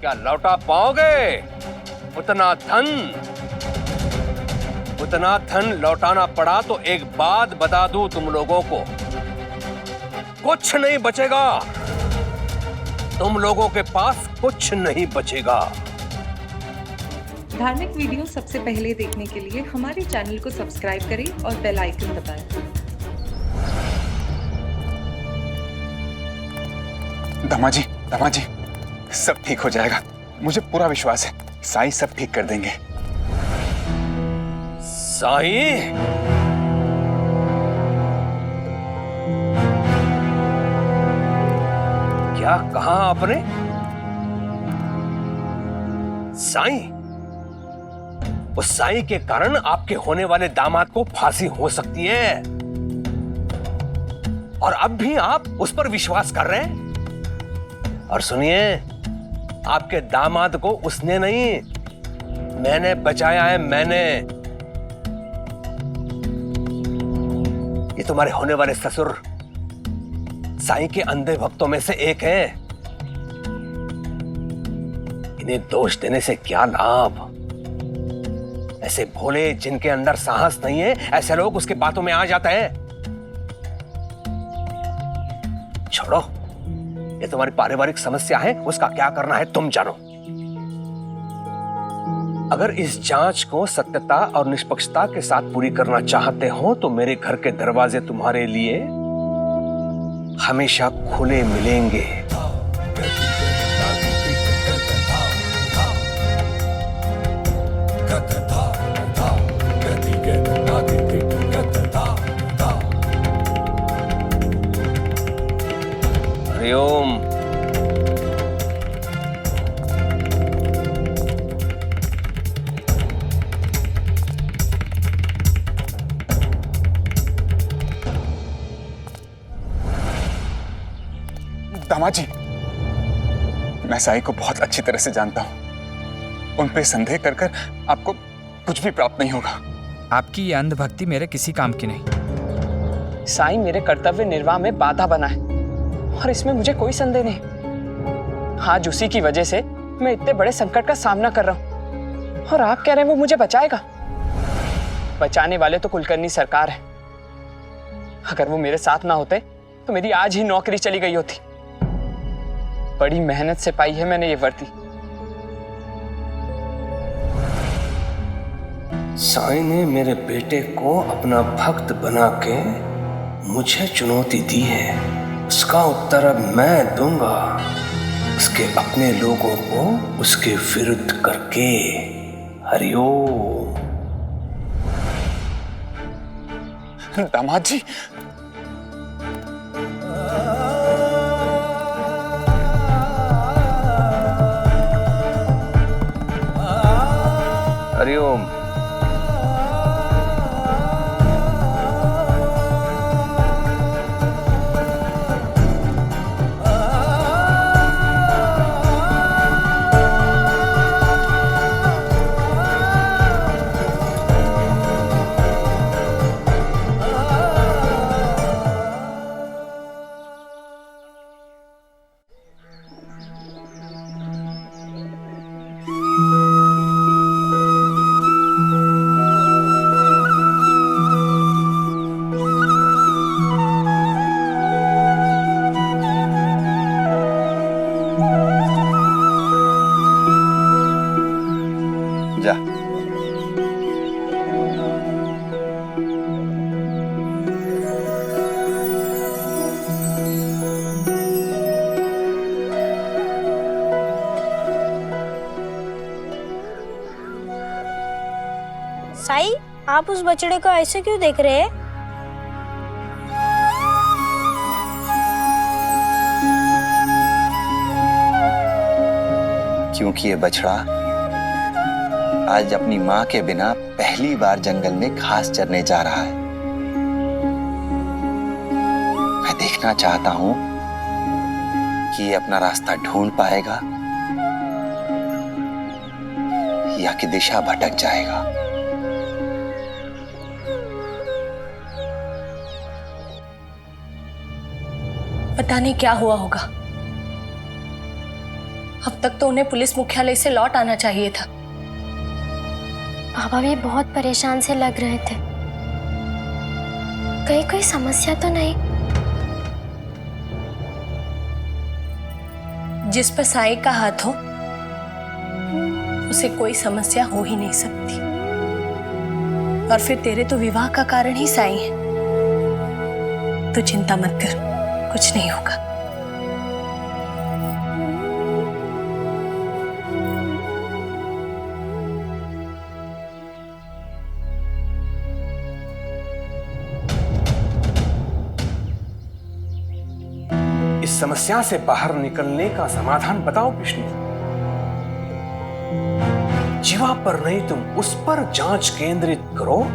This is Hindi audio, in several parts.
क्या लौटा पाओगे उतना धन लौटाना पड़ा तो एक बात बता दूं तुम लोगों को, कुछ नहीं बचेगा। तुम लोगों के पास कुछ नहीं बचेगा। धार्मिक वीडियो सबसे पहले देखने के लिए हमारे चैनल को सब्सक्राइब करें और बेल आइकन दबाएं। दामाजी, सब ठीक हो जाएगा। मुझे पूरा विश्वास है, साईं सब ठीक कर देंगे। साईं? क्या कहा आपने? साईं? उस साईं के कारण आपके होने वाले दामाद को फांसी हो सकती है, और अब भी आप उस पर विश्वास कर रहे हैं? और सुनिए, आपके दामाद को उसने नहीं, मैंने बचाया है, मैंने। ये तुम्हारे होने वाले ससुर साईं के अंधे भक्तों में से एक है। इन्हें दोष देने से क्या लाभ? ऐसे भोले जिनके अंदर साहस नहीं है, ऐसे लोग उसके बातों में आ जाते हैं। छोड़ो, ये तुम्हारी पारिवारिक समस्या है, उसका क्या करना है तुम जानो। अगर इस जांच को सत्यता और निष्पक्षता के साथ पूरी करना चाहते हो तो मेरे घर के दरवाजे तुम्हारे लिए हमेशा खुले मिलेंगे। हरिओम। दामाजी, मैं साईं को बहुत अच्छी तरह से जानता हूं। उन पे संदेह कर कर आपको कुछ भी प्राप्त नहीं होगा। आपकी ये अंधभक्ति मेरे किसी काम की नहीं। साईं मेरे कर्तव्य निर्वाह में बाधा बना है, और इसमें मुझे कोई संदेह नहीं। आज उसी की वजह से मैं इतने बड़े संकट का सामना कर रहा हूं, और आप कह रहे हैं वो मुझे बचाएगा। बचाने वाले तो कुलकर्णी सरकार है। अगर वो मेरे साथ ना होते तो मेरी आज ही नौकरी चली गई होती। बड़ी मेहनत से पाई है मैंने ये वर्दी। साईं ने मेरे बेटे को अपना भक्त बना के मुझे चुनौती दी है, उसका उत्तर अब मैं दूंगा, उसके अपने लोगों को उसके विरुद्ध करके। हरिओम। दामाद जी, हरिओम। जा। साईं, आप उस बछड़े को ऐसे क्यों देख रहे हैं? क्योंकि ये बछड़ा आज अपनी माँ के बिना पहली बार जंगल में घास चरने जा रहा है। मैं देखना चाहता हूं कि ये अपना रास्ता ढूंढ पाएगा या कि दिशा भटक जाएगा। पता नहीं क्या हुआ होगा। अब तक तो उन्हें पुलिस मुख्यालय से लौट आना चाहिए था। पापा भी बहुत परेशान से लग रहे थे। कहीं कोई समस्या तो नहीं? जिस पर साई का हाथ हो उसे कोई समस्या हो ही नहीं सकती। और फिर तेरे तो विवाह का कारण ही साई है, तो चिंता मत कर, कुछ नहीं होगा। इस समस्या से बाहर निकलने का समाधान बताओ विष्णु। जीवा पर नहीं तुम उस पर जांच केंद्रित करो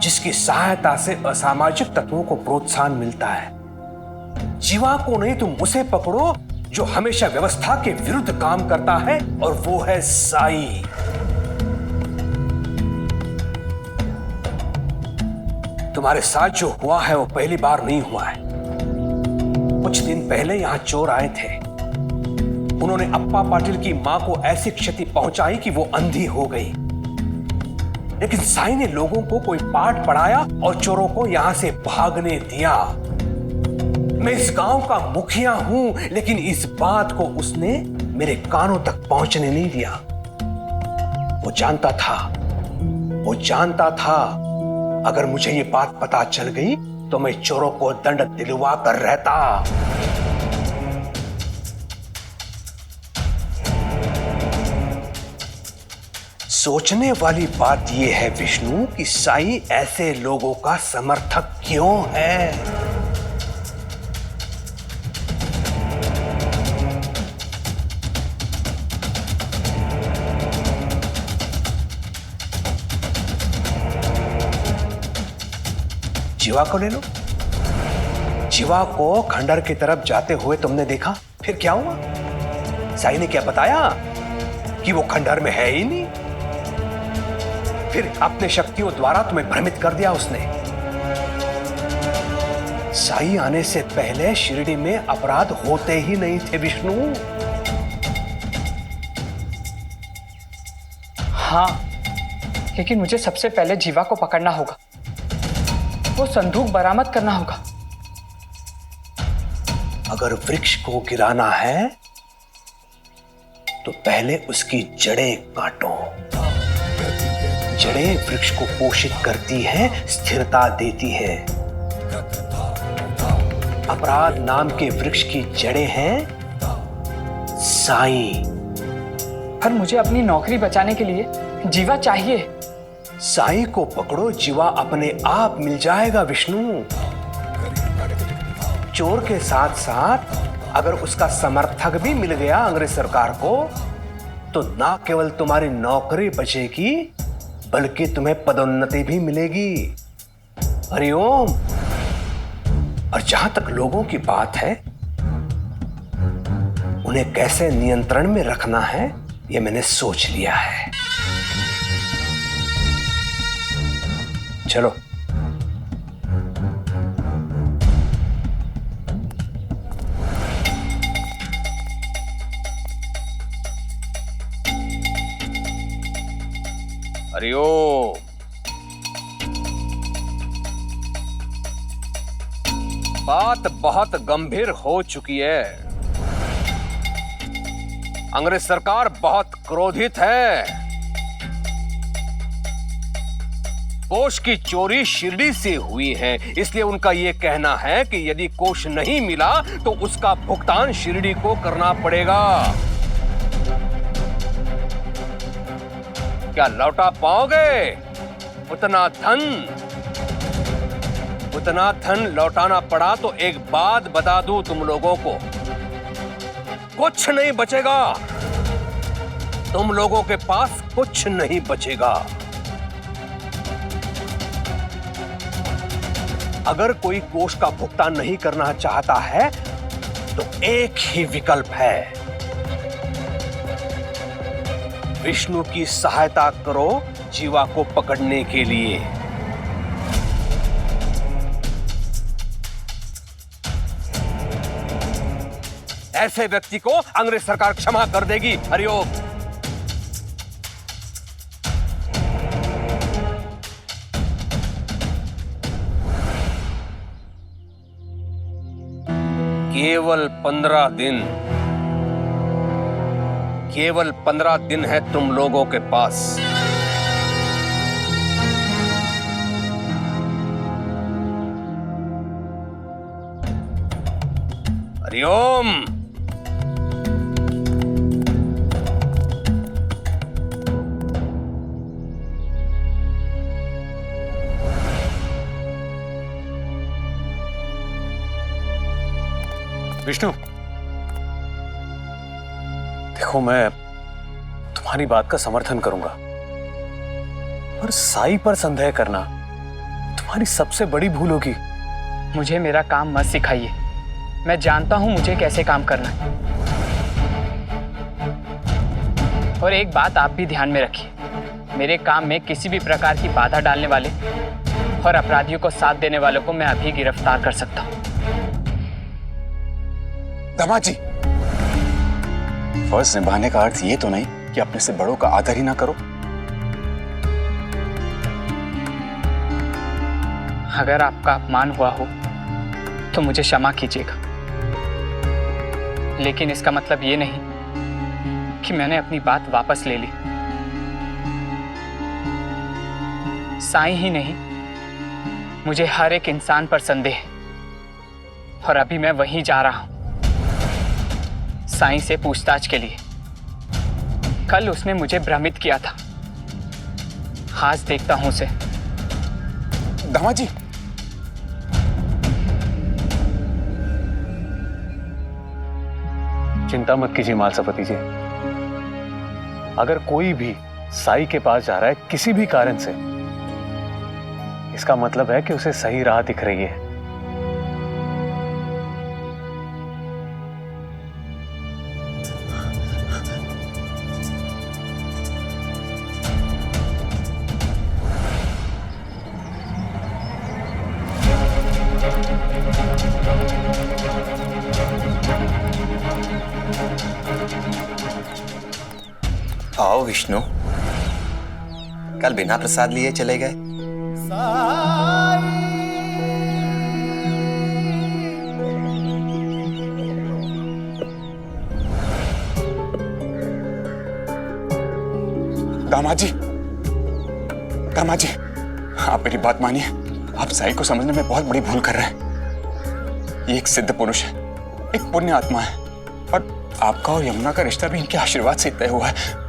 जिसकी सहायता से असामाजिक तत्वों को प्रोत्साहन मिलता है। जीवा को नहीं तुम उसे पकड़ो जो हमेशा व्यवस्था के विरुद्ध काम करता है, और वो है साई। तुम्हारे साथ जो हुआ है वो पहली बार नहीं हुआ है। कुछ दिन पहले यहां चोर आए थे। उन्होंने अप्पा पाटिल की मां को ऐसी क्षति पहुंचाई कि वो अंधी हो गई। लेकिन साई ने लोगों को कोई पाठ पढ़ाया और चोरों को यहां से भागने दिया। मैं इस गांव का मुखिया हूं, लेकिन इस बात को उसने मेरे कानों तक पहुंचने नहीं दिया। वो जानता था अगर मुझे ये बात पता चल गई तो मैं चोरों को दंड दिलवा कर रहता। सोचने वाली बात यह है विष्णु कि साई ऐसे लोगों का समर्थक क्यों है। जीवा को ले लो। जीवा को खंडर की तरफ जाते हुए तुमने देखा, फिर क्या हुआ? साई ने क्या बताया कि वो खंडर में है ही नहीं। फिर अपने शक्तियों द्वारा तुम्हें भ्रमित कर दिया उसने। साई आने से पहले शिरडी में अपराध होते ही नहीं थे विष्णु। हाँ, लेकिन मुझे सबसे पहले जीवा को पकड़ना होगा। वो संदूक बरामद करना होगा। अगर वृक्ष को गिराना है तो पहले उसकी जड़ें काटो। जड़ें वृक्ष को पोषित करती हैं, स्थिरता देती है। अपराध नाम के वृक्ष की जड़ें हैं साई। पर मुझे अपनी नौकरी बचाने के लिए जीवा चाहिए। साई को पकड़ो, जीवा अपने आप मिल जाएगा विष्णु। चोर के साथ साथ अगर उसका समर्थक भी मिल गया अंग्रेज सरकार को, तो ना केवल तुम्हारी नौकरी बचेगी बल्कि तुम्हें पदोन्नति भी मिलेगी। हरिओम। और जहां तक लोगों की बात है, उन्हें कैसे नियंत्रण में रखना है यह मैंने सोच लिया है। चलो। हरिओम। बात बहुत गंभीर हो चुकी है। अंग्रेज सरकार बहुत क्रोधित है। कोष की चोरी शिरडी से हुई है, इसलिए उनका यह कहना है कि यदि कोष नहीं मिला तो उसका भुगतान शिरडी को करना पड़ेगा। क्या लौटा पाओगे उतना धन? उतना धन लौटाना पड़ा तो एक बात बता दूं तुम लोगों को, कुछ नहीं बचेगा। तुम लोगों के पास कुछ नहीं बचेगा। अगर कोई कोष का भुगतान नहीं करना चाहता है तो एक ही विकल्प है, विष्णु की सहायता करो जीवा को पकड़ने के लिए। ऐसे व्यक्ति को अंग्रेज सरकार क्षमा कर देगी। हरिओम। केवल 15 दिन, केवल 15 दिन है तुम लोगों के पास। हरिओम। विष्णु, देखो मैं तुम्हारी बात का समर्थन करूंगा, पर साई पर संदेह करना तुम्हारी सबसे बड़ी भूल होगी। मुझे मेरा काम मत सिखाइए, मैं जानता हूं मुझे कैसे काम करना है। और एक बात आप भी ध्यान में रखिए, मेरे काम में किसी भी प्रकार की बाधा डालने वाले और अपराधियों को साथ देने वालों को मैं अभी गिरफ्तार कर सकता हूं। दामाद जी, फर्ज निभाने का अर्थ ये तो नहीं कि अपने से बड़ों का आदर ही ना करो। अगर आपका अपमान हुआ हो तो मुझे क्षमा कीजिएगा, लेकिन इसका मतलब ये नहीं कि मैंने अपनी बात वापस ले ली। साईं ही नहीं, मुझे हर एक इंसान पर संदेह है और अभी मैं वहीं जा रहा हूं साईं से पूछताछ के लिए। कल उसने मुझे भ्रमित किया था, आज देखता हूं उसे। दामाद जी, चिंता मत कीजिए मालसापति जी, अगर कोई भी साई के पास जा रहा है किसी भी कारण से, इसका मतलब है कि उसे सही राह दिख रही है। आओ विष्णु, कल बिना प्रसाद लिए चले गए। दामाद जी, दामाद जी, आप मेरी बात मानिए। आप साई को समझने में बहुत बड़ी भूल कर रहे हैं। ये एक सिद्ध पुरुष है, एक पुण्य आत्मा है, और आपका और यमुना का रिश्ता भी इनके आशीर्वाद से तय हुआ है।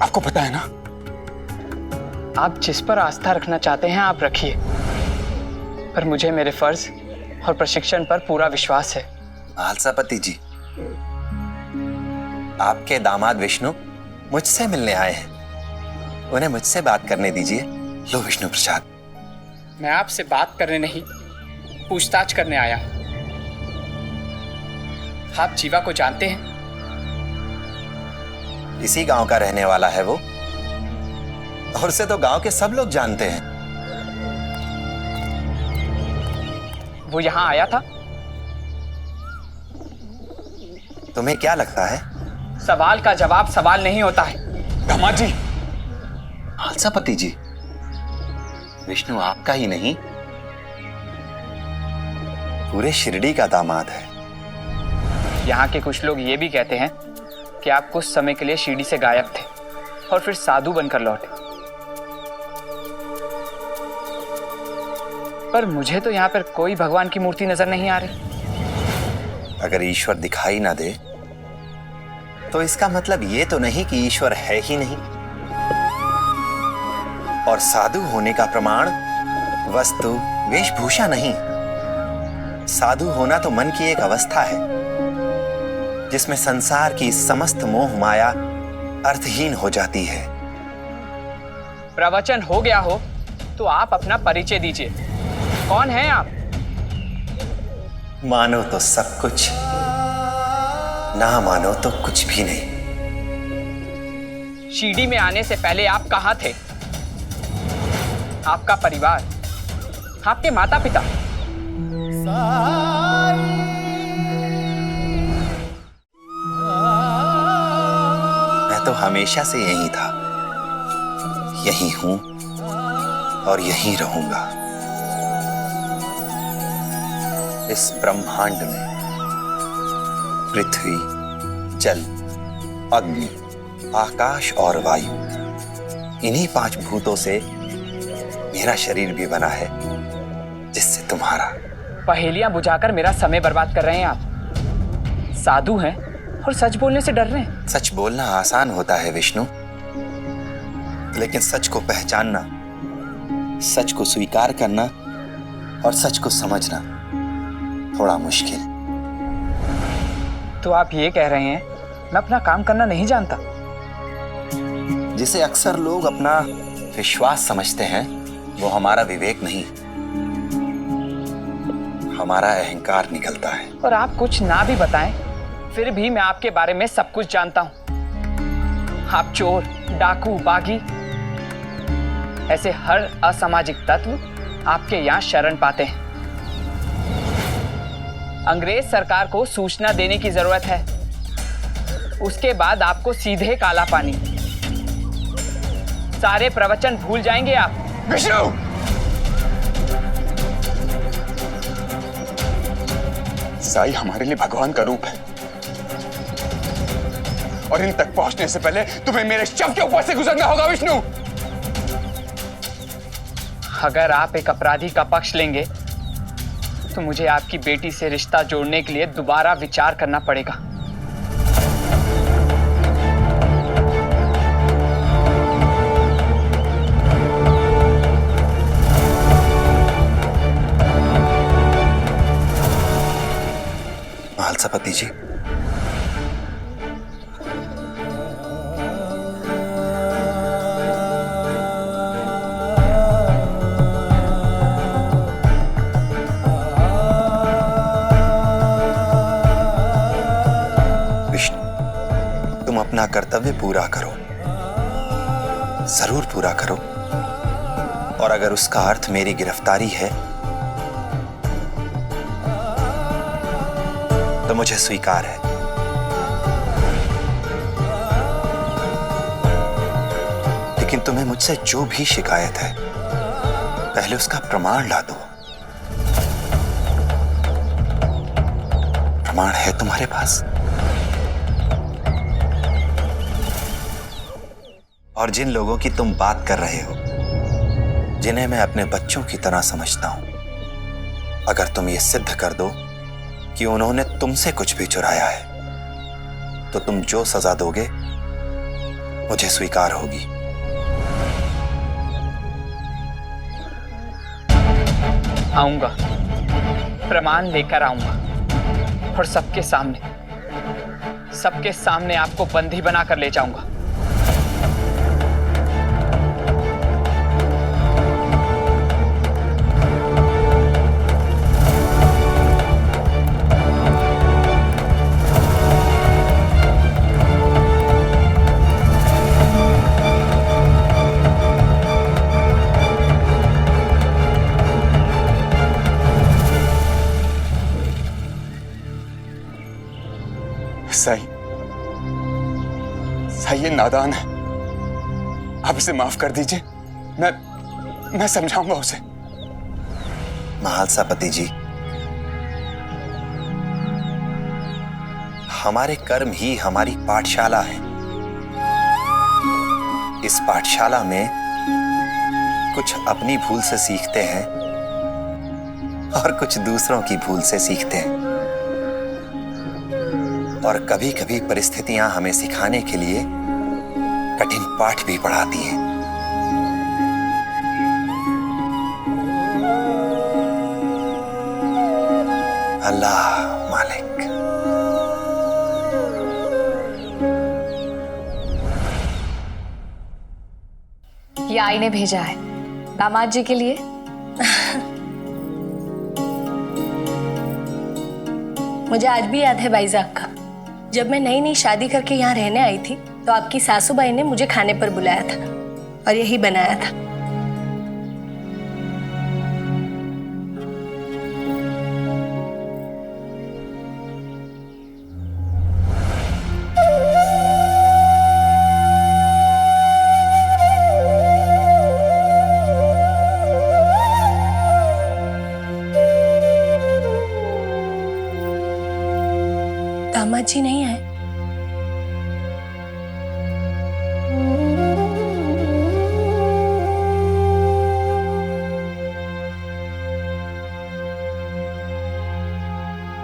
आपको पता है ना? आप जिस पर आस्था रखना चाहते हैं आप रखिए, पर मुझे मेरे फर्ज और प्रशिक्षण पर पूरा विश्वास है। मालसापति जी, आपके दामाद विष्णु मुझसे मिलने आए हैं, उन्हें मुझसे बात करने दीजिए। लो विष्णु प्रसाद। मैं आपसे बात करने नहीं, पूछताछ करने आया हूं। आप जीवा को जानते हैं? इसी गांव का रहने वाला है वो, और उसे तो गांव के सब लोग जानते हैं। वो यहां आया था? तुम्हें क्या लगता है? सवाल का जवाब सवाल नहीं होता है। दामाद जी, मालसापति जी, विष्णु आपका ही नहीं, पूरे शिरडी का दामाद है। यहाँ के कुछ लोग ये भी कहते हैं कि आप कुछ समय के लिए शिरडी से गायब थे और फिर साधु बनकर लौटे, पर मुझे तो यहाँ पर कोई भगवान की मूर्ति नजर नहीं आ रही। अगर ईश्वर दिखाई ना दे तो इसका मतलब ये तो नहीं कि ईश्वर है ही नहीं। और साधु होने का प्रमाण वस्तु वेशभूषा नहीं, साधु होना तो मन की एक अवस्था है जिसमें संसार की समस्त मोह माया अर्थहीन हो जाती है। प्रवचन हो गया हो तो आप अपना परिचय दीजिए, कौन हैं आप? मानो तो सब कुछ, ना मानो तो कुछ भी नहीं। शिरडी में आने से पहले आप कहाँ थे? आपका परिवार, आपके माता पिता? हमेशा से यही था, यही हूं और यही रहूंगा। इस ब्रह्मांड में पृथ्वी, जल, अग्नि, आकाश और वायु, इन्हीं 5 भूतों से मेरा शरीर भी बना है, जिससे तुम्हारा। पहेलियां बुझाकर मेरा समय बर्बाद कर रहे हैं आप। साधु हैं और सच बोलने से डर रहे हैं। सच बोलना आसान होता है विष्णु, लेकिन सच को पहचानना, सच को स्वीकार करना और सच को समझना थोड़ा मुश्किल। तो आप ये कह रहे हैं मैं अपना काम करना नहीं जानता? जिसे अक्सर लोग अपना विश्वास समझते हैं, वो हमारा विवेक नहीं, हमारा अहंकार निकलता है। और आप कुछ ना भी बताएं, फिर भी मैं आपके बारे में सब कुछ जानता हूं। आप चोर, डाकू, बागी, ऐसे हर असामाजिक तत्व आपके यहाँ शरण पाते हैं। अंग्रेज सरकार को सूचना देने की जरूरत है, उसके बाद आपको सीधे काला पानी। सारे प्रवचन भूल जाएंगे आप। विष्णु! साई हमारे लिए भगवान का रूप है, और इन तक पहुंचने से पहले तुम्हें मेरे शव के ऊपर से गुजरना होगा विष्णु। अगर आप एक अपराधी का पक्ष लेंगे तो मुझे आपकी बेटी से रिश्ता जोड़ने के लिए दोबारा विचार करना पड़ेगा। महालसापति जी, विष्णु, तुम अपना कर्तव्य पूरा करो, जरूर पूरा करो, और अगर उसका अर्थ मेरी गिरफ्तारी है तो मुझे स्वीकार है। लेकिन तुम्हें मुझसे जो भी शिकायत है, पहले उसका प्रमाण ला दो। प्रमाण है तुम्हारे पास? और जिन लोगों की तुम बात कर रहे हो, जिन्हें मैं अपने बच्चों की तरह समझता हूं, अगर तुम ये सिद्ध कर दो कि उन्होंने तुमसे कुछ भी चुराया है, तो तुम जो सजा दोगे मुझे स्वीकार होगी। आऊंगा, प्रमाण लेकर आऊंगा, और सबके सामने आपको बंदी बनाकर ले जाऊंगा। साई ये नादान है, आप इसे माफ कर दीजिए। मैं समझाऊंगा उसे। महालसापति जी, हमारे कर्म ही हमारी पाठशाला है। इस पाठशाला में कुछ अपनी भूल से सीखते हैं और कुछ दूसरों की भूल से सीखते हैं, और कभी कभी परिस्थितियां हमें सिखाने के लिए कठिन पाठ भी पढ़ाती हैं। अल्लाह मालिक। ये आई ने भेजा है दामाद जी के लिए। मुझे आज भी याद है भाईजाक का, जब मैं नई नई शादी करके यहाँ रहने आई थी तो आपकी सासूबाई ने मुझे खाने पर बुलाया था और यही बनाया था। दामाद जी नहीं आए?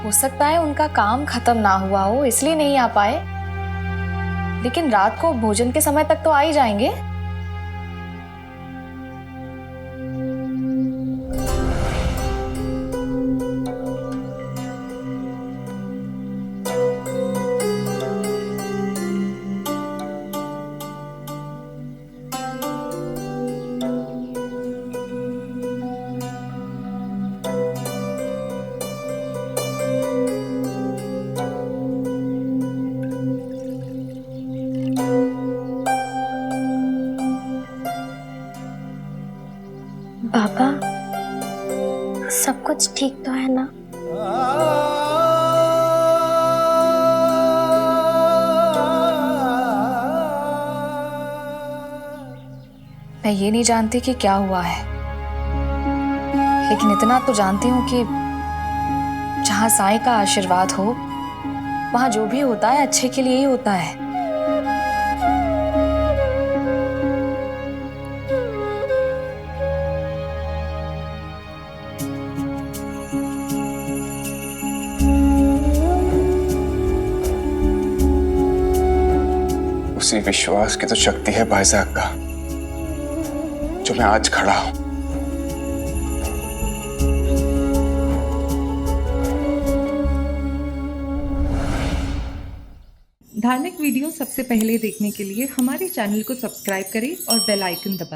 हो सकता है उनका काम खत्म ना हुआ हो इसलिए नहीं आ पाए, लेकिन रात को भोजन के समय तक तो आ ही जाएंगे। पापा, सब कुछ ठीक तो है ना? मैं ये नहीं जानती कि क्या हुआ है, लेकिन इतना तो जानती हूँ कि जहाँ साईं का आशीर्वाद हो वहाँ जो भी होता है अच्छे के लिए ही होता है। उसी विश्वास की तो शक्ति है भाईजान का, जो मैं आज खड़ा हूं। धार्मिक वीडियो सबसे पहले देखने के लिए हमारे चैनल को सब्सक्राइब करें और बेल आइकन दबाएं।